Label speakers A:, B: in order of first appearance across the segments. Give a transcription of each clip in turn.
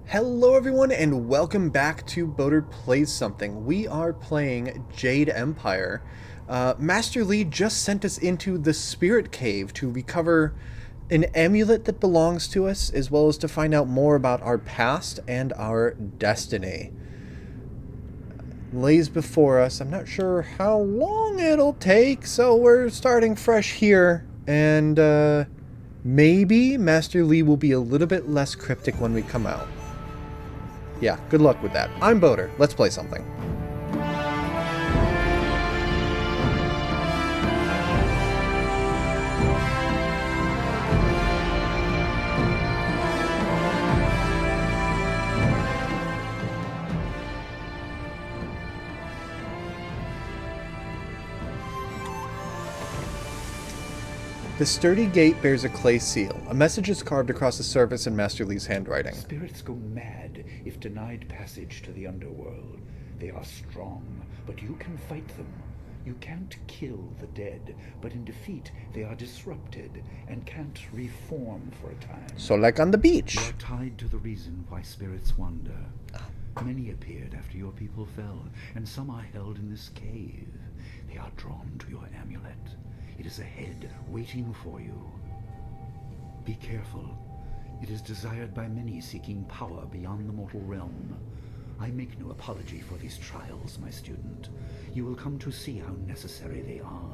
A: Hello everyone and welcome back to Bōtāo Plays Something. We are playing Jade Empire. Master Lee just sent us into the Spirit Cave to recover an amulet that belongs to us, as well as to find out more about our past and our destiny. Lays before us. I'm not sure how long it'll take, so we're starting fresh here, and maybe Master Lee will be a little bit less cryptic when we come out. Yeah, good luck with that. I'm Bōtāo. Let's play something. The sturdy gate bears a clay seal. A message is carved across the surface in Master Lee's handwriting.
B: Spirits go mad if denied passage to the underworld. They are strong, but you can fight them. You can't kill the dead, but in defeat they are disrupted and can't reform for a time.
A: So like on the beach.
B: You are tied to the reason why spirits wander. Many appeared after your people fell, and some are held in this cave. They are drawn to your amulet. It is ahead, waiting for you. Be careful. It is desired by many seeking power beyond the mortal realm. I make no apology for these trials, my student. You will come to see how necessary they are.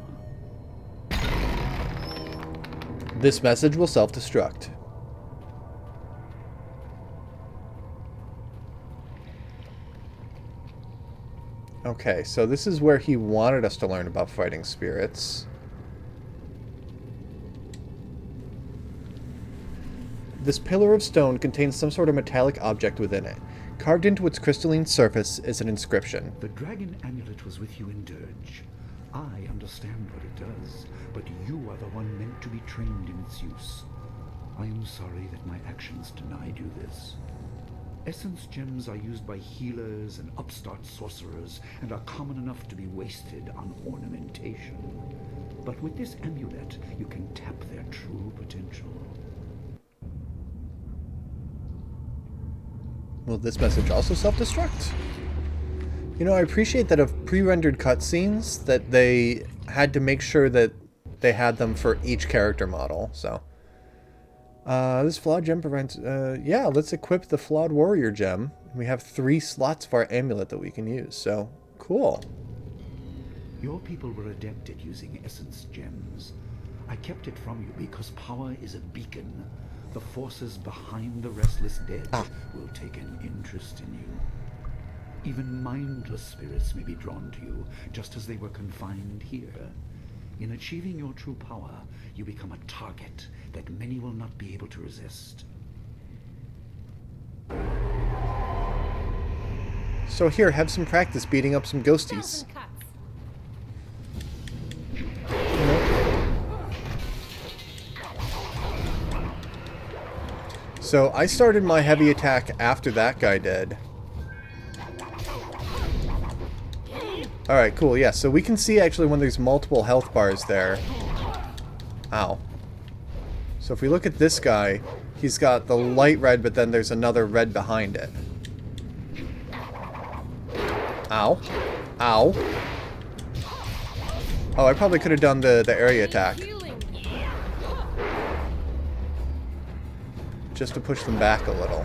A: This message will self-destruct. Okay, so this is where he wanted us to learn about fighting spirits. This pillar of stone contains some sort of metallic object within it. Carved into its crystalline surface is an inscription.
B: The dragon amulet was with you in Dirge. I understand what it does, but you are the one meant to be trained in its use. I am sorry that my actions denied you this. Essence gems are used by healers and upstart sorcerers and are common enough to be wasted on ornamentation. But with this amulet, you can tap their true potential.
A: Will this message also self-destruct? You know, I appreciate that of pre-rendered cutscenes that they had to make sure that they had them for each character model, so. This flawed gem prevents... yeah, let's equip the flawed warrior gem. We have 3 slots of our amulet that we can use, so cool.
B: Your people were adept at using essence gems. I kept it from you because power is a beacon. The forces behind the restless dead will take an interest in you. Even mindless spirits may be drawn to you, just as they were confined here. In achieving your true power, you become a target that many will not be able to resist.
A: So here, have some practice beating up some ghosties. So I started my heavy attack after that guy did. Alright, cool, yeah, so we can see actually when there's multiple health bars there. Ow. So if we look at this guy, he's got the light red, but then there's another red behind it. Ow. Ow. Oh, I probably could have done the area attack. Just to push them back a little.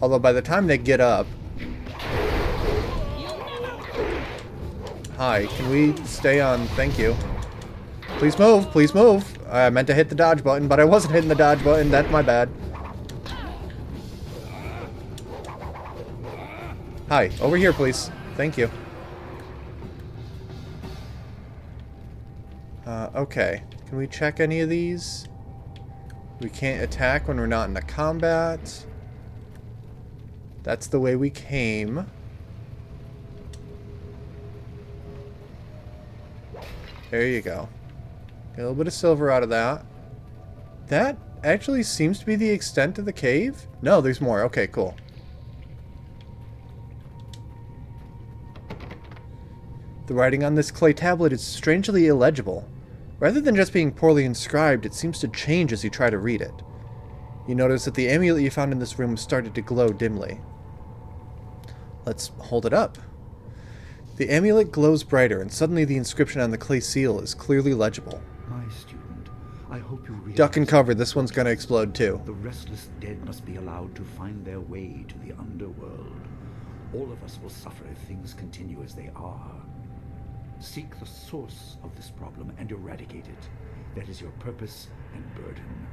A: Although by the time they get up... Hi, can we stay on? Thank you. Please move, please move. I meant to hit the dodge button, but I wasn't hitting the dodge button. That's my bad. Hi, over here, please. Thank you. Okay. Can we check any of these? We can't attack when we're not in the combat. That's the way we came. There you go. Get a little bit of silver out of that. That actually seems to be the extent of the cave? No, there's more. Okay, cool. The writing on this clay tablet is strangely illegible. Rather than just being poorly inscribed, it seems to change as you try to read it. You notice that the amulet you found in this room started to glow dimly. Let's hold it up. The amulet glows brighter, and suddenly the inscription on the clay seal is clearly legible.
B: My student, I hope you realize...
A: Duck and cover, this one's gonna explode too.
B: The restless dead must be allowed to find their way to the underworld. All of us will suffer if things continue as they are. Seek the source of this problem and eradicate it. That is your purpose and burden.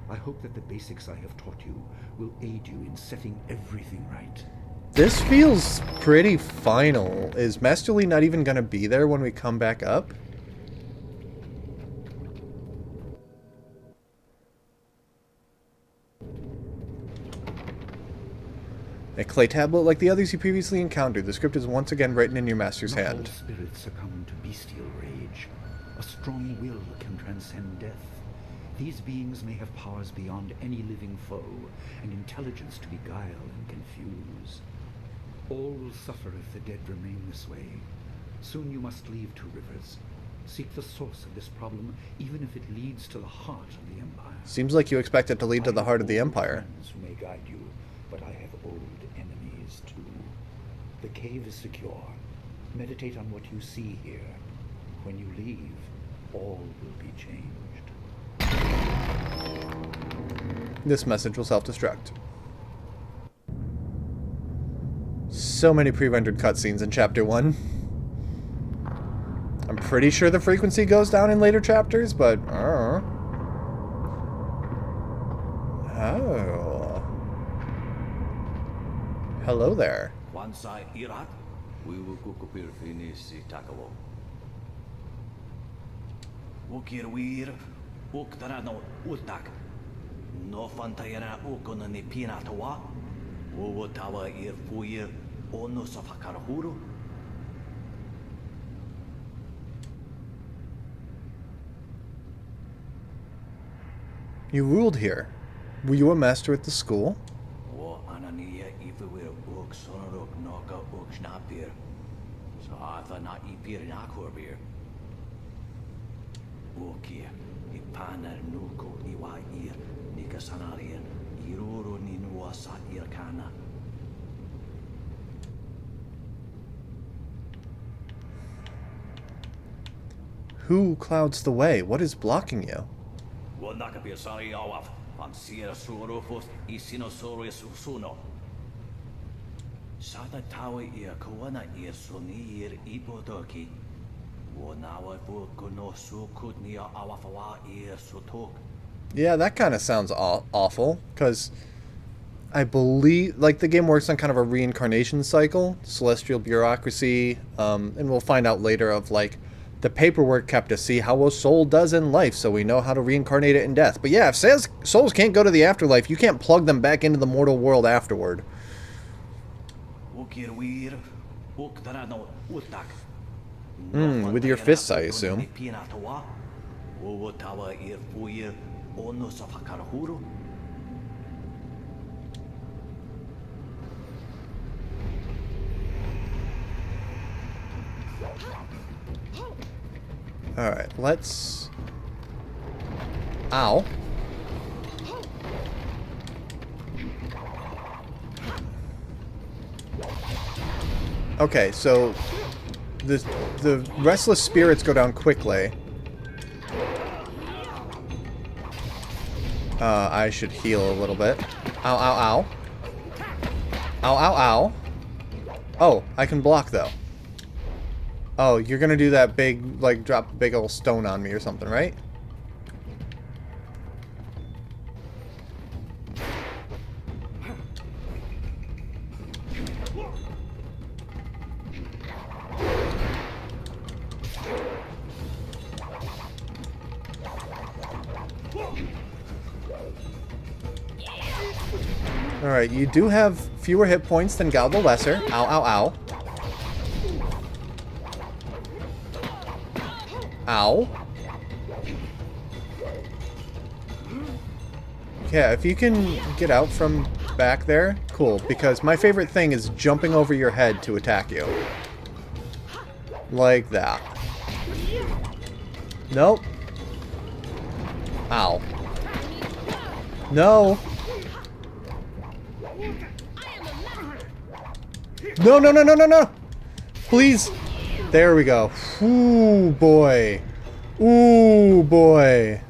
B: I hope that the basics I have taught you will aid you in setting everything right.
A: This feels pretty final. Is Master Lee not even gonna be there when we come back up? A clay tablet like the others you previously encountered. The script is once again written in your master's
B: Not
A: hand.
B: all spirits succumb to bestial rage. A strong will can transcend death. These beings may have powers beyond any living foe, and intelligence to beguile and confuse. All will suffer if the dead remain this way. Soon you must leave Two Rivers. Seek the source of this problem, even if it leads to the heart of the Empire.
A: Seems like you expect it to lead to the heart of the Empire.
B: Friends who may guide you, but I have old enemies too. The cave is secure. Meditate on what you see here. When you leave, all will be changed.
A: This message will self-destruct. So many pre-rendered cutscenes in Chapter 1. I'm pretty sure the frequency goes down in later chapters, but... Oh. Hello there.
C: No fantayana ukona ni pina tawa. Wo tawa ir fuir ono safakarahuru.
A: You ruled here. Were you a master at the school?
C: Wo anania ifewir uk sonorok noka uk snapir. So atha na ipir nakorbir. Okia ipana nuko iwa ir. Sanarian, Iruru Ninuasa Irkana.
A: Who clouds the way? What is blocking you?
C: Wonakapir Awaf, Amsia Surufus, Isinosaurus Usuno. Sata Tawa Ir Koana Ir Sunir Ipodoki. Wonawa Bukuno Sukutnia Awafawa Ir Sutok.
A: Yeah, that kind of sounds awful, because I believe, like, the game works on kind of a reincarnation cycle, celestial bureaucracy, and we'll find out later of, like, the paperwork kept to see how a soul does in life, so we know how to reincarnate it in death. But yeah, if souls can't go to the afterlife, you can't plug them back into the mortal world afterward. With your fists, I assume.
C: Ono safakarahuru.
A: Alright, let's... Ow. Okay, so... The restless spirits go down quickly. I should heal a little bit. Ow, ow, ow. Ow, ow, ow. Oh, I can block, though. Oh, you're gonna do that big, like, drop a big old stone on me or something, right? Alright, you do have fewer hit points than Gal the Lesser. Ow, ow, ow. Ow. Yeah, if you can get out from back there, cool. Because my favorite thing is jumping over your head to attack you. Like that. Nope. Ow. No. No, no, no, no, no, no! Please! There we go. Ooh, boy. Ooh, boy.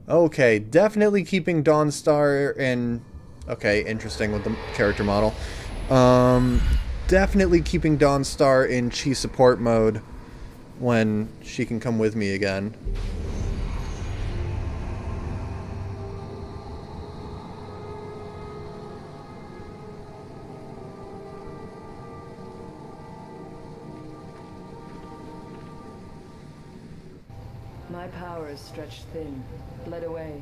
A: Okay, definitely keeping Dawnstar in... Okay, interesting with the character model. Definitely keeping Dawnstar in Chi support mode when she can come with me again.
D: My power is stretched thin, bled away,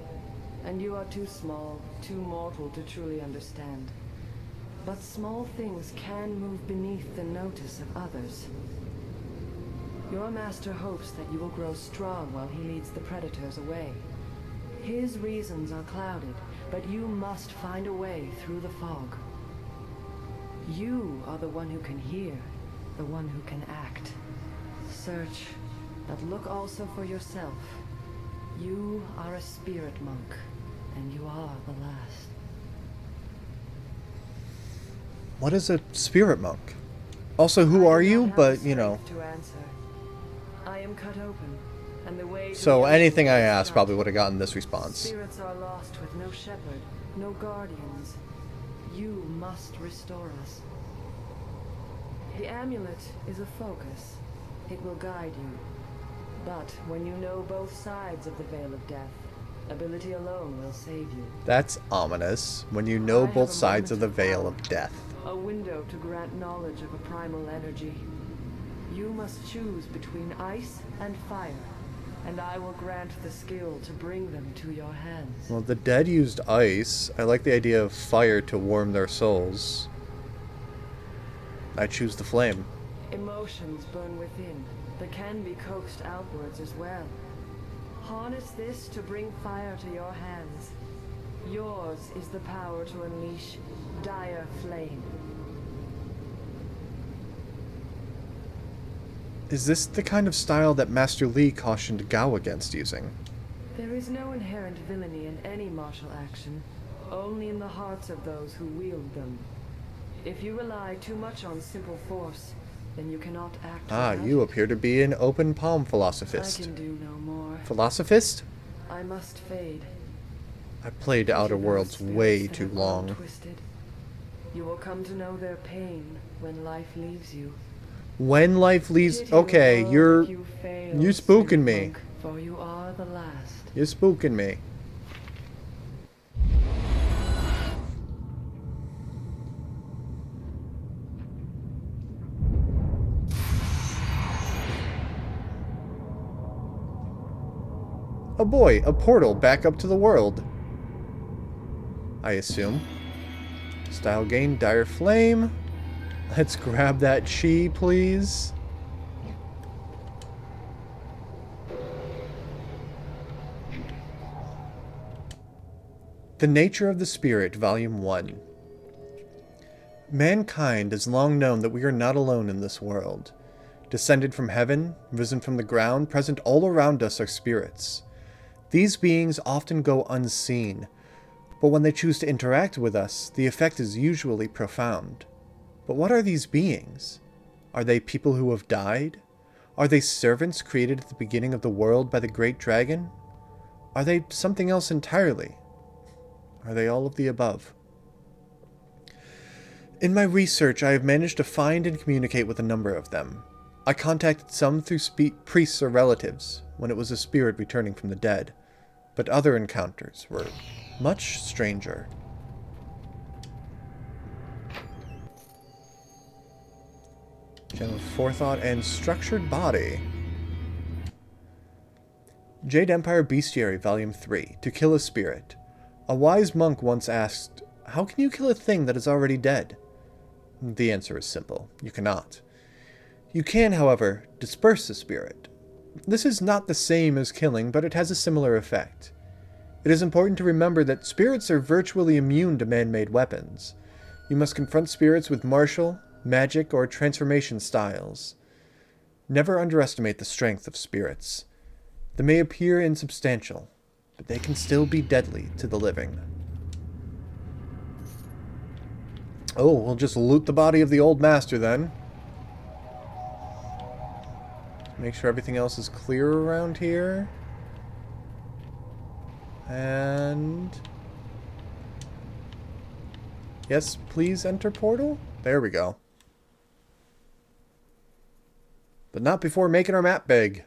D: and you are too small, too mortal to truly understand. But small things can move beneath the notice of others. Your master hopes that you will grow strong while he leads the predators away. His reasons are clouded, but you must find a way through the fog. You are the one who can hear, the one who can act. Search, but look also for yourself. You are a spirit monk, and you are the last.
A: What is a spirit monk? Also, who are you? But, you know.
D: To answer. I am cut open, and the way
A: So anything I asked probably would have gotten this response.
D: Spirits are lost with no shepherd, no guardians. You must restore us. The amulet is a focus. It will guide you. But when you know both sides of the Veil of Death, ability alone will save you.
A: That's ominous. When you know both sides of the Veil of Death.
D: A window to grant knowledge of a primal energy. You must choose between ice and fire, and I will grant the skill to bring them to your hands.
A: Well, the dead used ice. I like the idea of fire to warm their souls. I choose the flame.
D: Emotions burn within, but can be coaxed outwards as well. Harness this to bring fire to your hands. Yours is the power to unleash dire flame.
A: Is this the kind of style that Master Li cautioned Gao against using?
D: There is no inherent villainy in any martial action, only in the hearts of those who wield them. If you rely too much on simple force, then you cannot act.
A: Ah,
D: without
A: you
D: it.
A: appear to be an open palm
D: I
A: philosophist.
D: can do no more.
A: Philosophist?
D: I must fade.
A: I played Outer Worlds way too long.
D: Twisted. You will come to know their pain when life leaves you.
A: When life leaves...
D: Pity
A: Okay,
D: the world
A: you're
D: if you fail,
A: spooking
D: spirit
A: me.
D: monk, for you are the last.
A: You're spooking me. Oh boy, a portal back up to the world. I assume. Style gain, dire flame. Let's grab that chi, please. The Nature of the Spirit, Volume 1. Mankind has long known that we are not alone in this world. Descended from heaven, risen from the ground, present all around us are spirits. These beings often go unseen, but when they choose to interact with us, the effect is usually profound. But what are these beings? Are they people who have died? Are they servants created at the beginning of the world by the great dragon? Are they something else entirely? Are they all of the above? In my research, I have managed to find and communicate with a number of them. I contacted some through priests or relatives, when it was a spirit returning from the dead, but other encounters were much stranger. Gem of Forethought and Structured Body. Jade Empire Bestiary, Volume 3. To kill a spirit. A wise monk once asked, "How can you kill a thing that is already dead?" The answer is simple. You cannot. You can, however, disperse a spirit. This is not the same as killing, but it has a similar effect. It is important to remember that spirits are virtually immune to man-made weapons. You must confront spirits with martial, magic, or transformation styles. Never underestimate the strength of spirits. They may appear insubstantial, but they can still be deadly to the living. Oh, we'll just loot the body of the old master then. Make sure everything else is clear around here. And... yes, please enter portal? There we go. But not before making our map big.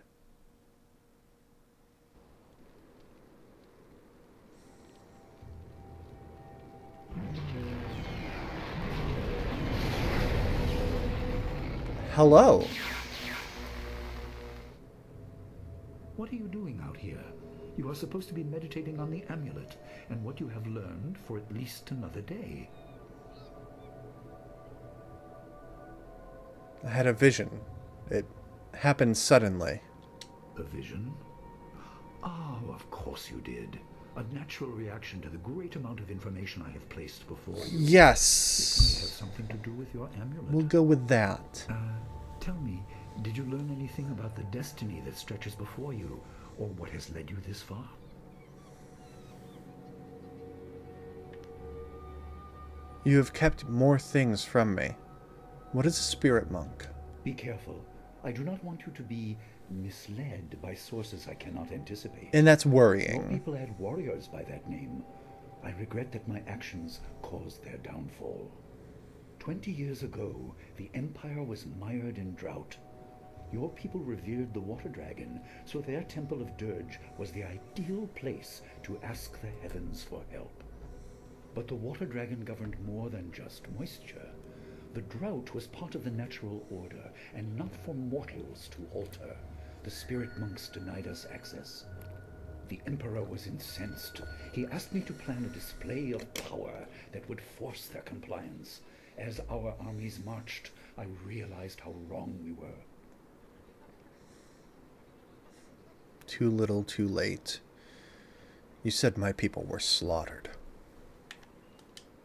A: Hello.
B: What are you doing out here? You are supposed to be meditating on the amulet and what you have learned for at least another day.
A: I had a vision. It happened suddenly.
B: A vision? Oh, of course you did. A natural reaction to the great amount of information I have placed before you.
A: Yes.
B: It might have something to do with your amulet.
A: We'll go with that.
B: Tell me, did you learn anything about the destiny that stretches before you, or what has led you this far?
A: You have kept more things from me. What is a spirit monk?
B: Be careful. I do not want you to be misled by sources I cannot anticipate.
A: And that's
B: More
A: worrying.
B: people had warriors by that name. I regret that my actions caused their downfall. 20 years ago, the Empire was mired in drought. Your people revered the water dragon, so their temple of Dirge was the ideal place to ask the heavens for help. But the water dragon governed more than just moisture. The drought was part of the natural order, and not for mortals to alter. The spirit monks denied us access. The Emperor was incensed. He asked me to plan a display of power that would force their compliance. As our armies marched, I realized how wrong we were.
A: Too little, too late. You said my people were slaughtered.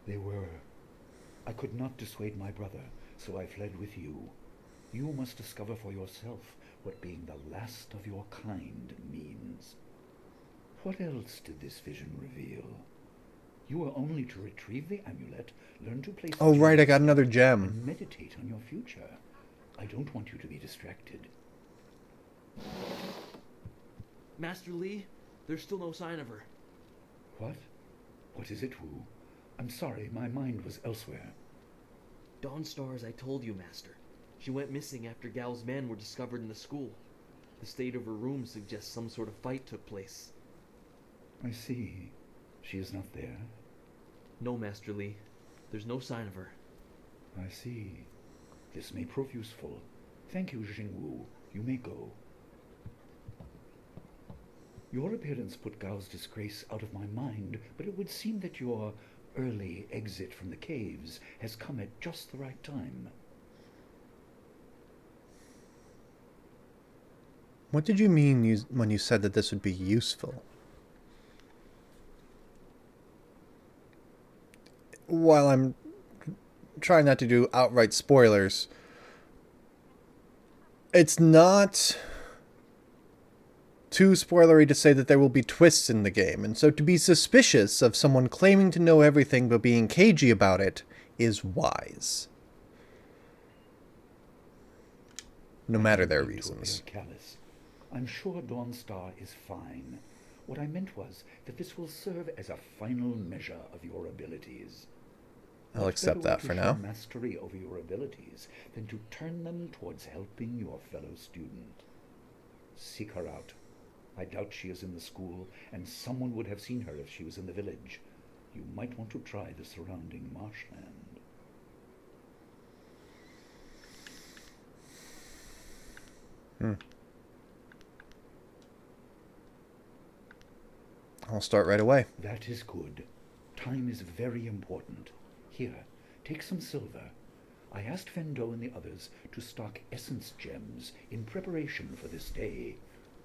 B: They were. I could not dissuade my brother, so I fled with you. You must discover for yourself what being the last of your kind means. What else did this vision reveal? You are only to retrieve the amulet, learn to place...
A: Oh, right, I got another gem.
B: ...and meditate on your future. I don't want you to be distracted.
E: Master Li, there's still no sign of her.
B: What? What is it, Wu? I'm sorry, my mind was elsewhere.
E: Dawnstar, as I told you, Master. She went missing after Gao's men were discovered in the school. The state of her room suggests some sort of fight took place.
B: I see. She is not there.
E: No, Master Li. There's no sign of her.
B: I see. This may prove useful. Thank you, Jingwu. You may go. Your appearance put Gao's disgrace out of my mind, but it would seem that your early exit from the caves has come at just the right time.
A: What did you mean when you said that this would be useful? While I'm trying not to do outright spoilers, it's not too spoilery to say that there will be twists in the game, and so to be suspicious of someone claiming to know everything but being cagey about it is wise. No matter their reasons.
B: Callous. I'm sure Dawnstar is fine. What I meant was that this will serve as a final measure of your abilities.
A: I'll accept that for now.
B: Mastery over your abilities than to turn them towards helping your fellow student. Seek her out. I doubt she is in the school, and someone would have seen her if she was in the village. You might want to try the surrounding marshland.
A: I'll start right away.
B: That is good. Time is very important. Here, take some silver. I asked Fendo and the others to stock essence gems in preparation for this day.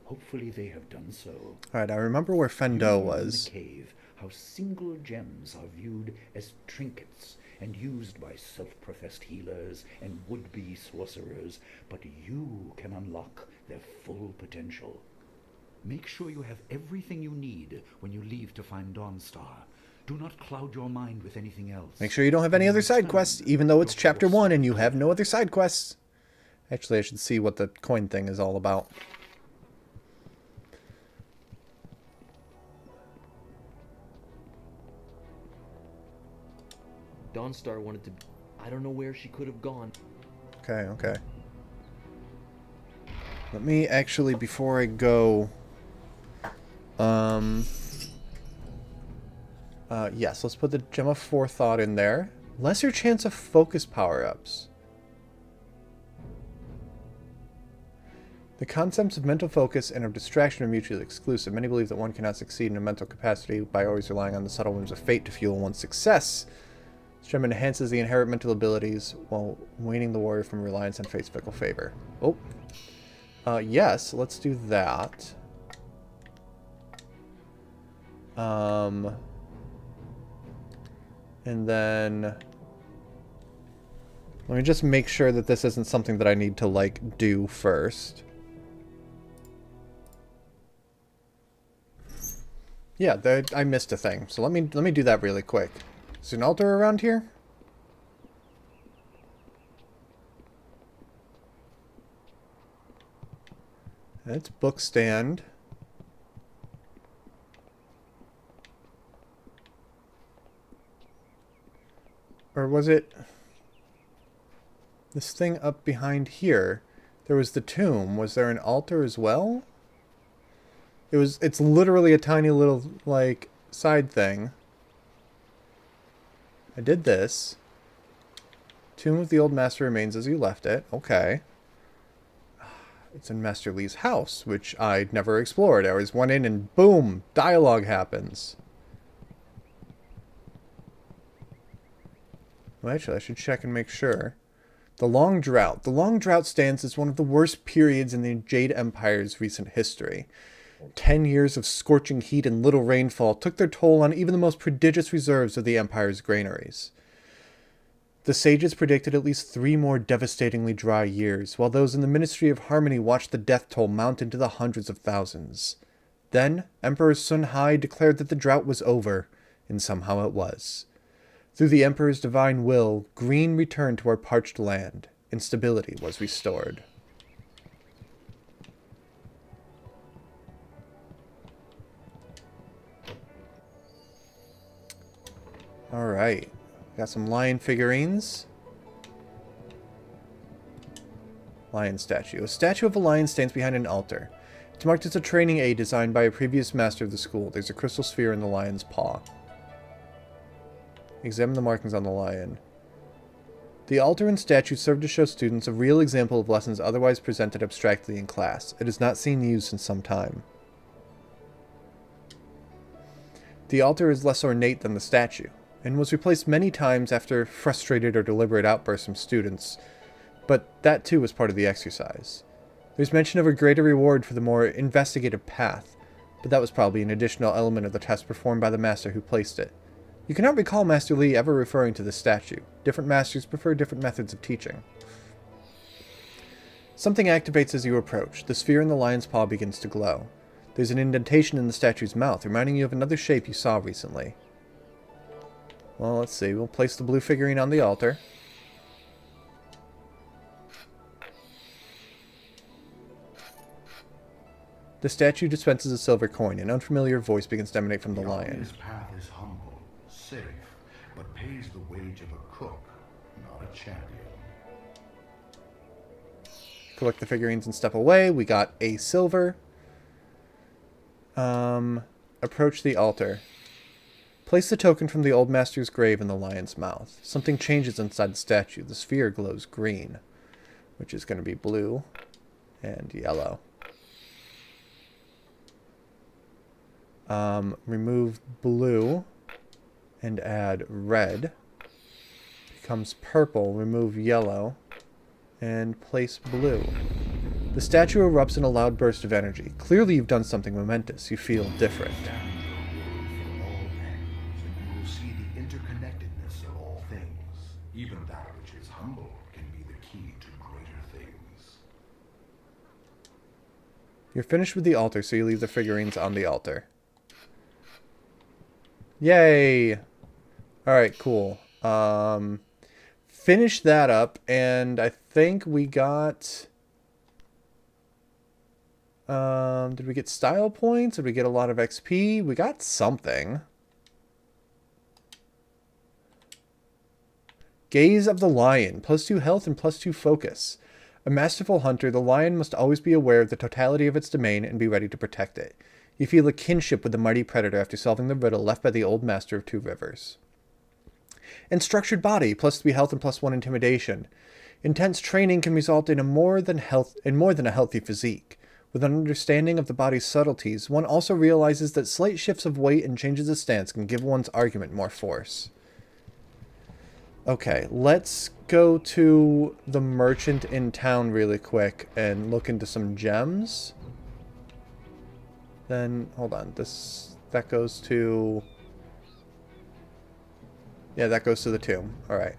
B: Hopefully they have done so.
A: Alright, I remember where Fendo was.
B: In the cave, how single gems are viewed as trinkets and used by self-professed healers and would-be sorcerers, but you can unlock their full potential. Make sure you have everything you need when you leave to find Dawnstar. Do not cloud your mind with anything else.
A: Make sure you don't have any other side quests, even though it's chapter 1 and you have no other side quests. Actually, I should see what the coin thing is all about.
E: Dawnstar wanted to... I don't know where she could have gone.
A: Okay, okay. Let me actually, before I go... yes, let's put the Gem of Forethought in there. Lesser chance of focus power-ups. The concepts of mental focus and of distraction are mutually exclusive. Many believe that one cannot succeed in a mental capacity by always relying on the subtle whims of fate to fuel one's success. This gem enhances the inherent mental abilities while weaning the warrior from reliance on fate's fickle favor. Oh. Yes, let's do that. And then... let me just make sure that this isn't something that I need to, like, do first. Yeah, I missed a thing. So let me do that really quick. Is there an altar around here? It's book stand. Or was it this thing up behind here? There was the tomb. Was there an altar as well? It's literally a tiny little, like, side thing. I did this. Tomb of the Old Master remains as you left it. Okay. It's in Master Lee's house, which I'd never explored. I always went in and boom, dialogue happens. Well, actually, I should check and make sure. The Long Drought. The Long Drought stands as one of the worst periods in the Jade Empire's recent history. 10 years of scorching heat and little rainfall took their toll on even the most prodigious reserves of the Empire's granaries. The sages predicted at least 3 more devastatingly dry years, while those in the Ministry of Harmony watched the death toll mount into the hundreds of thousands. Then, Emperor Sun Hai declared that the drought was over, and somehow it was. Through the Emperor's divine will, green returned to our parched land, and stability was restored. Alright. Got some lion figurines. Lion statue. A statue of a lion stands behind an altar. It's marked as a training aid designed by a previous master of the school. There's a crystal sphere in the lion's paw. Examine the markings on the lion. The altar and statue serve to show students a real example of lessons otherwise presented abstractly in class. It has not seen use in some time. The altar is less ornate than the statue, and was replaced many times after frustrated or deliberate outbursts from students, but that too was part of the exercise. There's mention of a greater reward for the more investigative path, but that was probably an additional element of the test performed by the master who placed it. You cannot recall Master Lee ever referring to the statue. Different masters prefer different methods of teaching. Something activates as you approach. The sphere in the lion's paw begins to glow. There's an indentation in the statue's mouth, reminding you of another shape you saw recently. Well, let's see. We'll place the blue figurine on the altar. The statue dispenses a silver coin. An unfamiliar voice begins to emanate from the lion.
F: His path is humble, safe, but pays the wage of a cook, not a champion.
A: Collect the figurines and step away. We got a silver. Approach the altar. Place the token from the old master's grave in the lion's mouth. Something changes inside the statue. The sphere glows green, which is going to be blue and yellow. Remove blue and add red. Becomes purple. Remove yellow and place blue. The statue erupts in a loud burst of energy. Clearly you've done something momentous. You feel different.
F: You will see the interconnectedness of all things. Even that which is humble can be the key to greater things.
A: You're finished with the altar, so you leave the figurines on the altar. Yay! Alright, cool. Finish that up, and I think we got... did we get style points? Did we get a lot of XP? We got something. Gaze of the Lion. +2 health and +2 focus. A masterful hunter, the lion must always be aware of the totality of its domain and be ready to protect it. You feel a kinship with the mighty predator after solving the riddle left by the old master of Two Rivers. And structured body, +3 health and +1 intimidation. Intense training can result in more than a healthy physique. With an understanding of the body's subtleties, one also realizes that slight shifts of weight and changes of stance can give one's argument more force. Okay, let's go to the merchant in town really quick and look into some gems. Then, hold on, that goes to... Yeah, that goes to the tomb. Alright.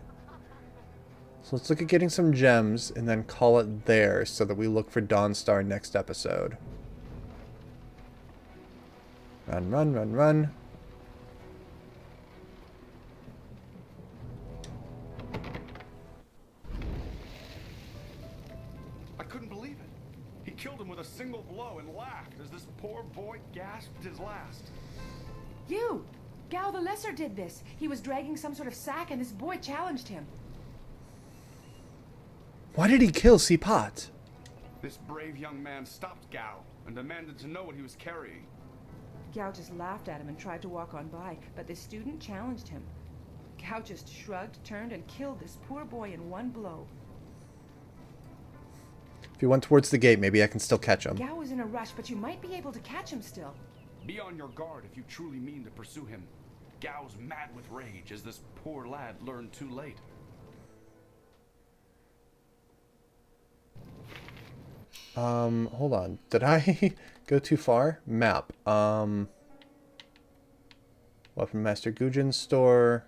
A: So let's look at getting some gems and then call it there so that we look for Dawnstar next episode. Run, run, run, run.
G: I couldn't believe it. He killed him with a single blow and laughed as this poor boy gasped his last.
H: You! Gao the Lesser did this. He was dragging some sort of sack and this boy challenged him.
A: Why did he kill Sipat?
G: This brave young man stopped Gao and demanded to know what he was carrying.
H: Gao just laughed at him and tried to walk on by, but the student challenged him. Gao just shrugged, turned, and killed this poor boy in one blow.
A: If he went towards the gate, maybe I can still catch him.
H: Gao was in a rush, but you might be able to catch him still.
G: Be on your guard if you truly mean to pursue him. Gao's mad with rage as this poor lad learned too late.
A: Hold on. Did I go too far? Map. Weapon Master Gujin's store.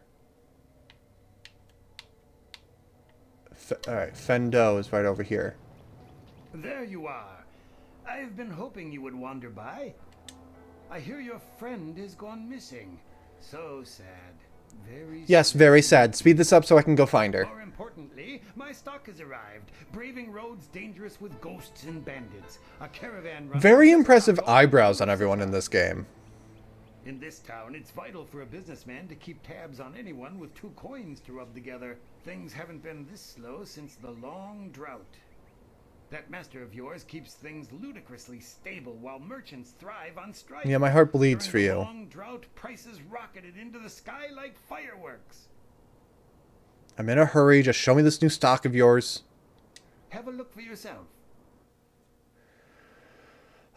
A: Alright, Fendo is right over here.
I: There you are. I've been hoping you would wander by. I hear your friend has gone missing. So sad. Very
A: Yes,
I: sad.
A: very sad. Speed this up so I can go find her.
I: More importantly, my stock has arrived. Braving roads dangerous with ghosts and bandits. A caravan run.
A: Very impressive eyebrows on everyone in this game.
I: In this town, it's vital for a businessman to keep tabs on anyone with 2 coins to rub together. Things haven't been this slow since the long drought. That master of yours keeps things ludicrously stable while merchants thrive on strike.
A: Yeah, my heart bleeds for
I: During
A: you.
I: the long drought, prices rocketed into the sky like fireworks.
A: I'm in a hurry. Just show me this new stock of yours.
I: Have a look for yourself.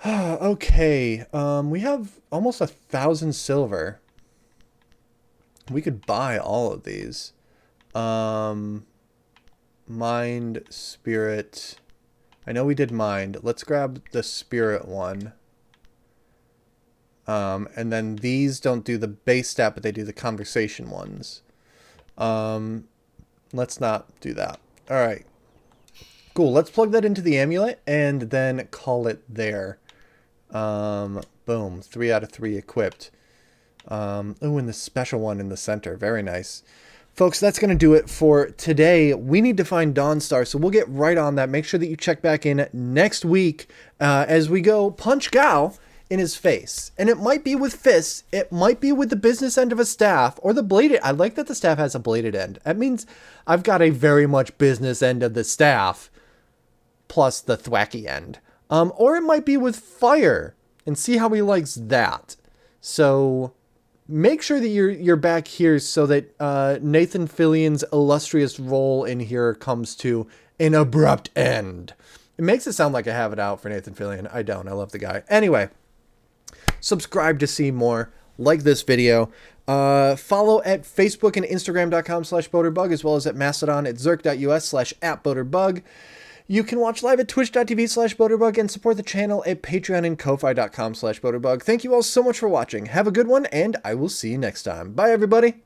A: Okay. We have almost 1,000 silver. We could buy all of these. Mind, spirit. I know we did mind. Let's grab the spirit one. And then these don't do the base stat, but they do the conversation ones. Let's not do that. All right. Cool. Let's plug that into the amulet and then call it there. Boom. 3 out of 3 equipped. Oh, and the special one in the center. Very nice. Folks, that's going to do it for today. We need to find Dawnstar, so we'll get right on that. Make sure that you check back in next week as we go punch Gao in his face. And it might be with fists. It might be with the business end of a staff or the bladed. I like that the staff has a bladed end. That means I've got a very much business end of the staff plus the thwacky end. Or it might be with fire and see how he likes that. So make sure that you're back here so that Nathan Fillion's illustrious role in here comes to an abrupt end. It makes it sound like I have it out for Nathan Fillion. I don't. I love the guy. Anyway, subscribe to see more. Like this video. Follow at Facebook and Instagram.com/BoaterBug, as well as at Mastodon at Zerk.us/@BoaterBug. You can watch live at twitch.tv/BoaterBug and support the channel at Patreon and Ko-Fi.com/BoaterBug. Thank you all so much for watching. Have a good one, and I will see you next time. Bye, everybody.